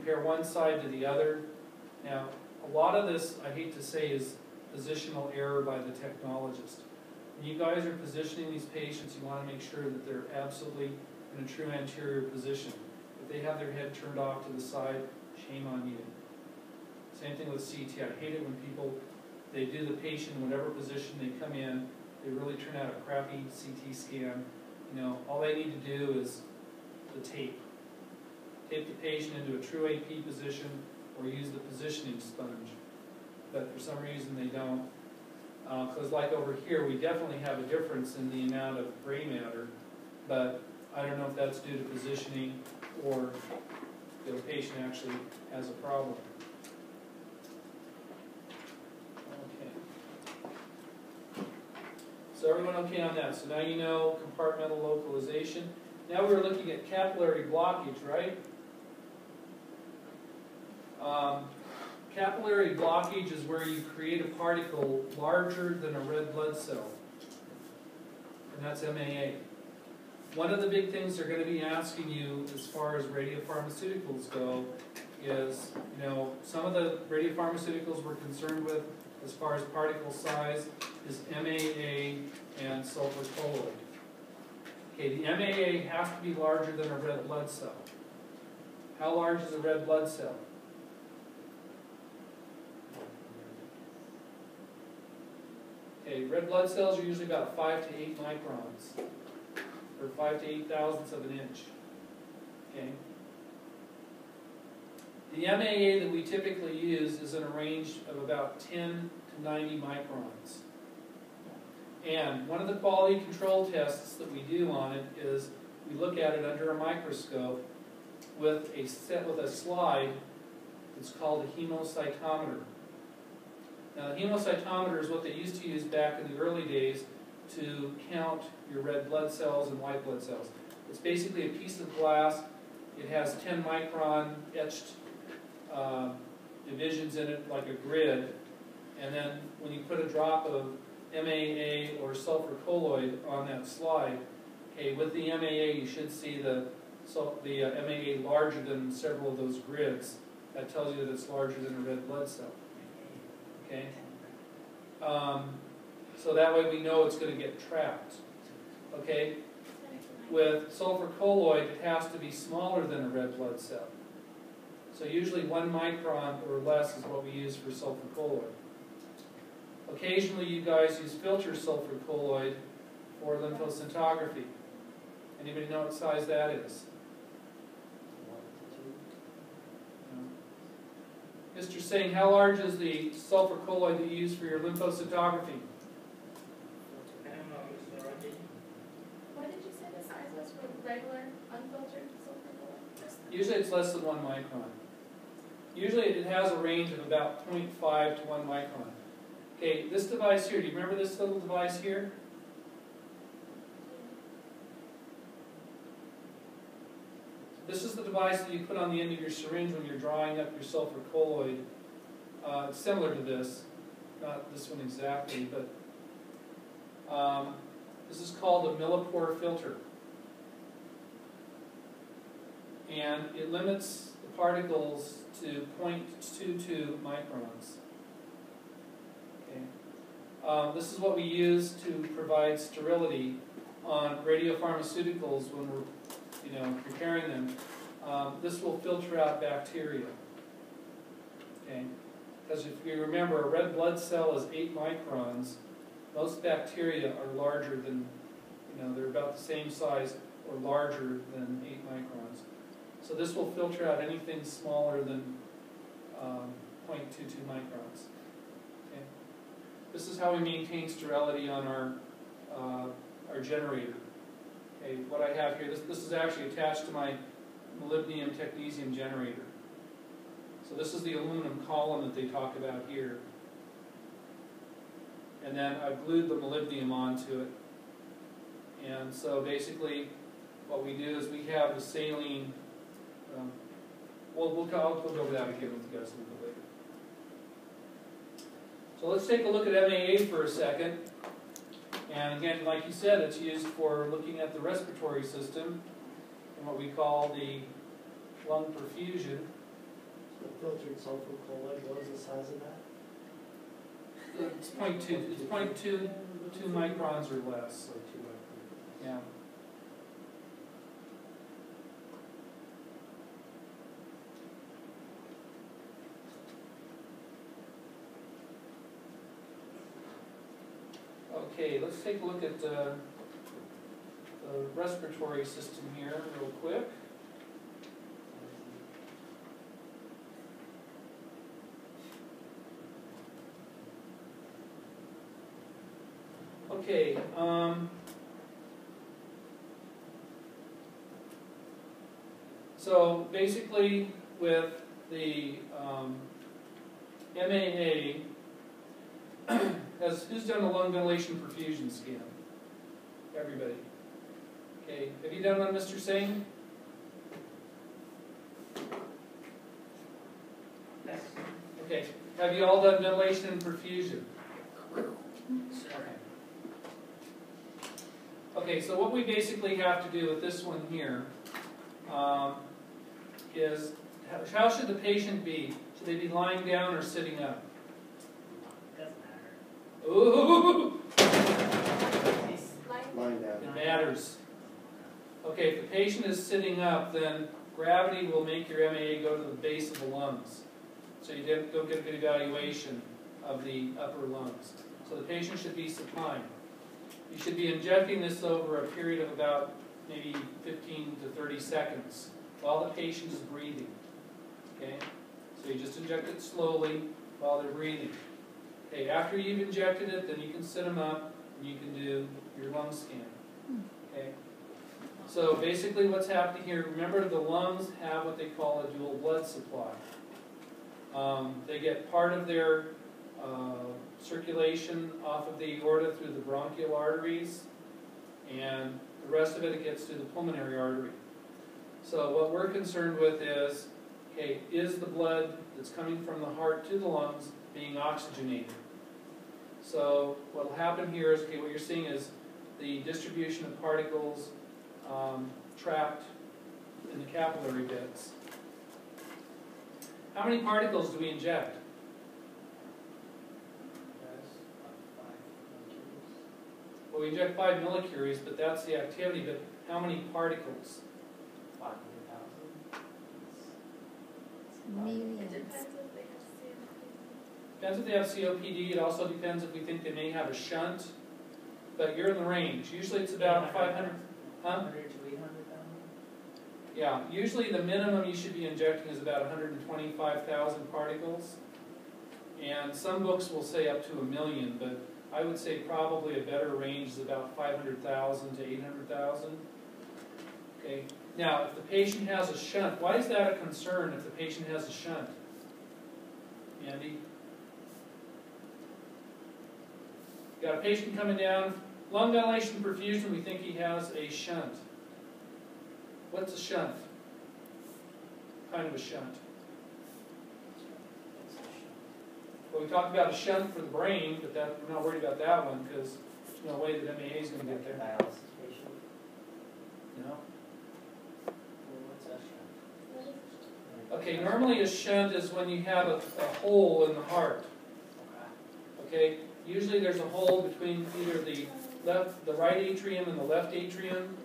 compare one side to the other. Now, a lot of this, I hate to say, is positional error by the technologist. When you guys are positioning these patients, you want to make sure that they're absolutely in a true anterior position. If they have their head turned off to the side, shame on you. Same thing with CT. I hate it when people, they do the patient in whatever position they come in, they really turn out a crappy CT scan. You know, all they need to do is the tape. Tape the patient into a true AP position or use the positioning sponge. But for some reason they don't. Because like over here, we definitely have a difference in the amount of gray matter, but I don't know if that's due to positioning or the patient actually has a problem. Okay. So everyone okay on that? So now you know compartmental localization. Now we're looking at capillary blockage, right? Capillary blockage is where you create a particle larger than a red blood cell, and that's MAA. One of the big things they're going to be asking you as far as radiopharmaceuticals go is, you know, some of the radiopharmaceuticals we're concerned with as far as particle size is MAA and sulfur colloid. Okay, the MAA has to be larger than a red blood cell. How large is a red blood cell? Okay, red blood cells are usually about 5 to 8 microns, or 5 to 8 thousandths of an inch. Okay. The MAA that we typically use is in a range of about 10 to 90 microns. And one of the quality control tests that we do on it is we look at it under a microscope with a slide that's called a hemocytometer. Now, the hemocytometer is what they used to use back in the early days to count your red blood cells and white blood cells. It's basically a piece of glass. It has 10 micron etched divisions in it like a grid. And then when you put a drop of MAA or sulfur colloid on that slide, okay, with the MAA you should see the MAA larger than several of those grids. That tells you that it's larger than a red blood cell. Okay? So that way we know it's going to get trapped. Okay? With sulfur colloid, it has to be smaller than a red blood cell. So usually 1 micron or less is what we use for sulfur colloid. Occasionally you guys use filter sulfur colloid for lymphoscintigraphy. Anybody know what size that is? Mr. Singh, how large is the sulfur colloid that you use for your lymphoscintigraphy? What did you say the size was for regular, unfiltered sulfur colloid? Usually it's less than 1 micron. Usually it has a range of about 0.5 to 1 micron. Okay, this device here, do you remember this little device here? This is the device that you put on the end of your syringe when you're drawing up your sulfur colloid. It's similar to this, not this one exactly, but this is called a millipore filter. And it limits the particles to 0.22 microns. Okay. This is what we use to provide sterility on radiopharmaceuticals when we're preparing them. This will filter out bacteria. Okay? Because if you remember, a red blood cell is 8 microns. Most bacteria are larger than, they're about the same size or larger than 8 microns. So this will filter out anything smaller than 0.22 microns. Okay? This is how we maintain sterility on our generator. Okay, what I have here, this is actually attached to my molybdenum technetium generator. So this is the aluminum column that they talk about here. And then I've glued the molybdenum onto it. And so basically what we do is we have the saline, I'll go over that again with you guys a little bit later. So let's take a look at MAA for a second. And again, like you said, it's used for looking at the respiratory system and what we call the lung perfusion. The filtered sulfur colloid, what is the size of that? It's 0.2, it's 0.2 microns or less. So 2 microns. Yeah. Okay, let's take a look at the respiratory system here real quick. Okay, so basically with the MAA, who's done a lung ventilation perfusion scan? Everybody. Okay, have you done one, Mr. Singh? Yes. Okay, have you all done ventilation and perfusion? Okay, so what we basically have to do with this one here is, how should the patient be? Should they be lying down or sitting up? Doesn't matter. Ooh, Lying down. it matters. Okay, if the patient is sitting up, then gravity will make your MAA go to the base of the lungs. So you don't get a good evaluation of the upper lungs. So the patient should be supine. You should be injecting this over a period of about maybe 15 to 30 seconds while the patient is breathing. Okay? So you just inject it slowly while they're breathing. Okay, after you've injected it, then you can sit them up and you can do your lung scan. Okay? So basically what's happening here, remember the lungs have what they call a dual blood supply. They get part of their circulation off of the aorta through the bronchial arteries, and the rest of it gets through the pulmonary artery. So what we're concerned with is, okay, is the blood that's coming from the heart to the lungs being oxygenated? So what will happen here is, okay, what you're seeing is the distribution of particles trapped in the capillary beds. How many particles do we inject? Well, we inject 5 millicuries, but that's the activity. But how many particles? 500,000. It Millions. depends if they have COPD. Depends if they have COPD. It also depends if we think they may have a shunt. But you're in the range. Usually it's about 500. Huh? 100 to 800,000. Yeah. Usually the minimum you should be injecting is about 125,000 particles. And some books will say up to 1 million, but I would say probably a better range is about 500,000 to 800,000. Okay. Now, if the patient has a shunt, why is that a concern if the patient has a shunt? Andy? Got a patient coming down, lung ventilation perfusion, we think he has a shunt. What's a shunt? Kind of a shunt. Well, we talked about a shunt for the brain, but we're not worried about that one because there's no way that MAA is going to get there. Dialysis patient. No? Well, what's that shunt? Okay, normally a shunt is when you have a hole in the heart. Okay, usually there's a hole between either the right atrium and the left atrium,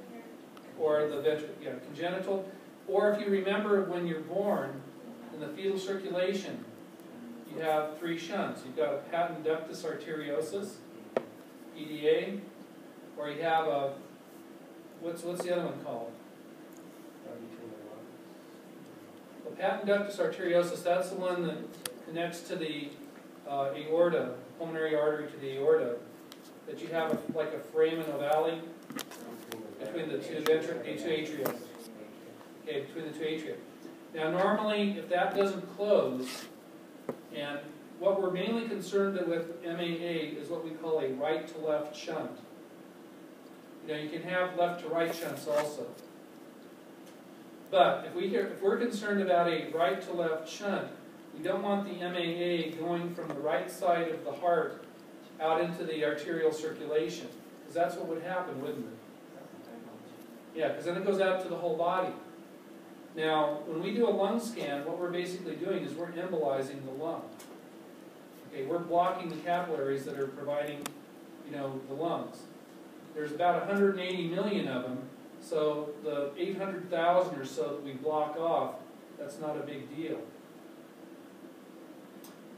or the congenital. Or if you remember when you're born, in the fetal circulation, you have 3 shunts. You've got a patent ductus arteriosus, PDA, or you have a, what's the other one called? The patent ductus arteriosus, that's the one that connects to the aorta, pulmonary artery to the aorta, that you have like a foramen ovale between the two atria. Okay, between the 2 atria. Now normally, if that doesn't close, and what we're mainly concerned with MAA is what we call a right to left shunt. You know, you can have left to right shunts also. But if we're concerned about a right to left shunt, we don't want the MAA going from the right side of the heart out into the arterial circulation, because that's what would happen, wouldn't it? Yeah, because then it goes out to the whole body. Now, when we do a lung scan, what we're basically doing is we're embolizing the lung. Okay, we're blocking the capillaries that are providing, the lungs. There's about 180 million of them, so the 800,000 or so that we block off, that's not a big deal.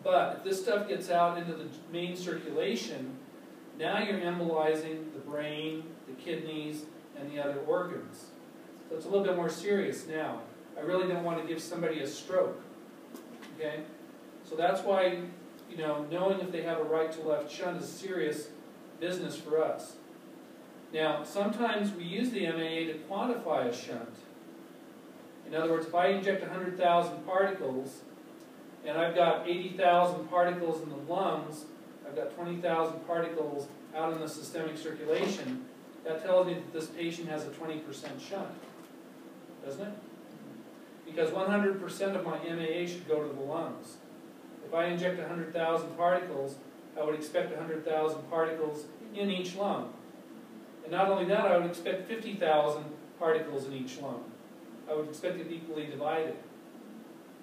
But if this stuff gets out into the main circulation, now you're embolizing the brain, the kidneys, and the other organs. So it's a little bit more serious now. I really don't want to give somebody a stroke. Okay? So that's why, knowing if they have a right to left shunt is serious business for us. Now, sometimes we use the MAA to quantify a shunt. In other words, if I inject 100,000 particles, and I've got 80,000 particles in the lungs, I've got 20,000 particles out in the systemic circulation, that tells me that this patient has a 20% shunt, doesn't it? Because 100% of my MAA should go to the lungs. If I inject 100,000 particles, I would expect 100,000 particles in each lung. And not only that, I would expect 50,000 particles in each lung. I would expect it equally divided.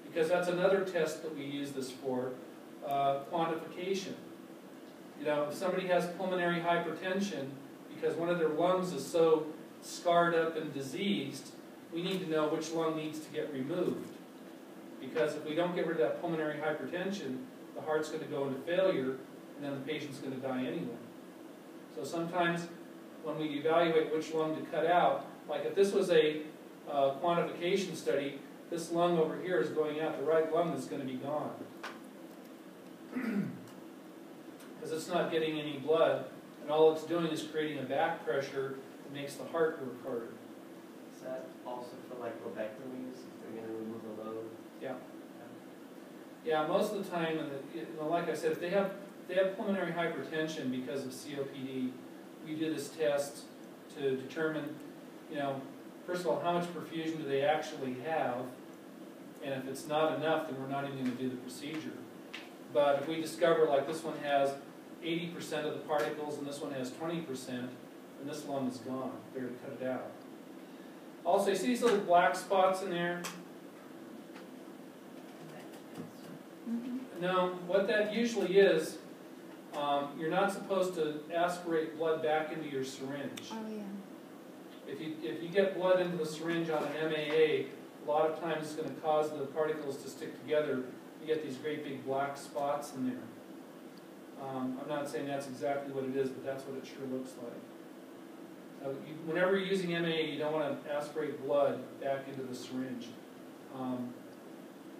Because that's another test that we use this for, quantification. If somebody has pulmonary hypertension because one of their lungs is so scarred up and diseased, we need to know which lung needs to get removed. Because if we don't get rid of that pulmonary hypertension, the heart's going to go into failure, and then the patient's going to die anyway. So sometimes when we evaluate which lung to cut out, like if this was a quantification study, this lung over here is going out, the right lung is going to be gone. Because it's not getting any blood, and all it's doing is creating a back pressure that makes the heart work harder. Is that also for like lobectomies, if they're going to remove a lobe? Yeah. Yeah, most of the time, like I said, if they have pulmonary hypertension because of COPD, we do this test to determine, first of all, how much perfusion do they actually have, and if it's not enough, then we're not even going to do the procedure. But if we discover, like this one has 80% of the particles and this one has 20%, then this lung is gone. Better cut it out. Also, you see these little black spots in there? No, what that usually is, you're not supposed to aspirate blood back into your syringe. Oh, yeah. If you get blood into the syringe on an MAA, a lot of times it's going to cause the particles to stick together. You get these great big black spots in there. I'm not saying that's exactly what it is, but that's what it sure looks like. Whenever you're using MAA, you don't want to aspirate blood back into the syringe.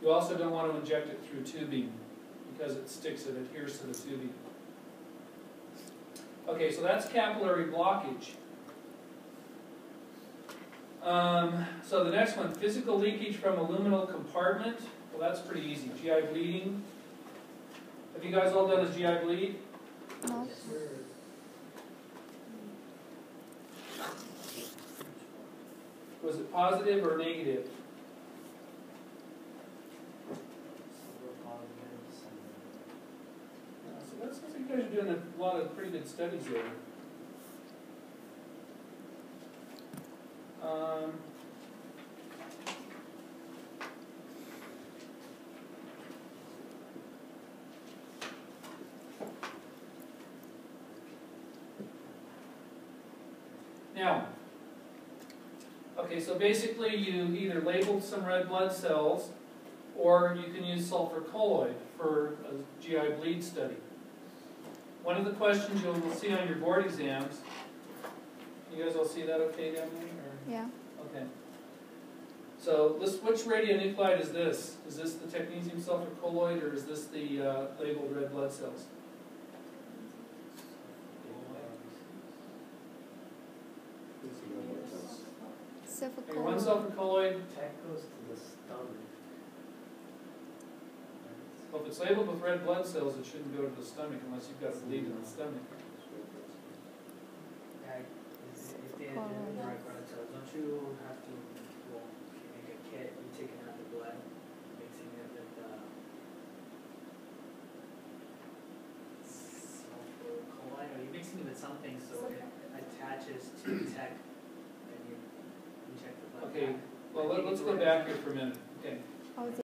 You also don't want to inject it through tubing because it adheres to the tubing. Okay, so that's capillary blockage. So the next one, physical leakage from a luminal compartment. Well, that's pretty easy. GI bleeding. Have you guys all done a GI bleed? No. Was it positive or negative? So that sounds like you guys are doing a lot of pretty good studies there. Now, okay, so basically you either labeled some red blood cells or you can use sulfur colloid for a GI bleed study. One of the questions you'll see on your board exams, you guys all see that okay down there? Or? Yeah. Okay. So which radionuclide is this? Is this the technetium sulfur colloid or is this the labeled red blood cells? Okay, one sulfur colloid. That goes to the stomach. Well, if it's labeled with red blood cells, it shouldn't go to the stomach unless you've got a bleed in the stomach. If they had the red blood cells, don't you have to, well, if you make a kit, you're taking out the blood, mixing it with sulfur colloid, or you're mixing it with something so it attaches to the tech, and you inject the blood. Okay, back. well let's go back here for a minute, okay. How is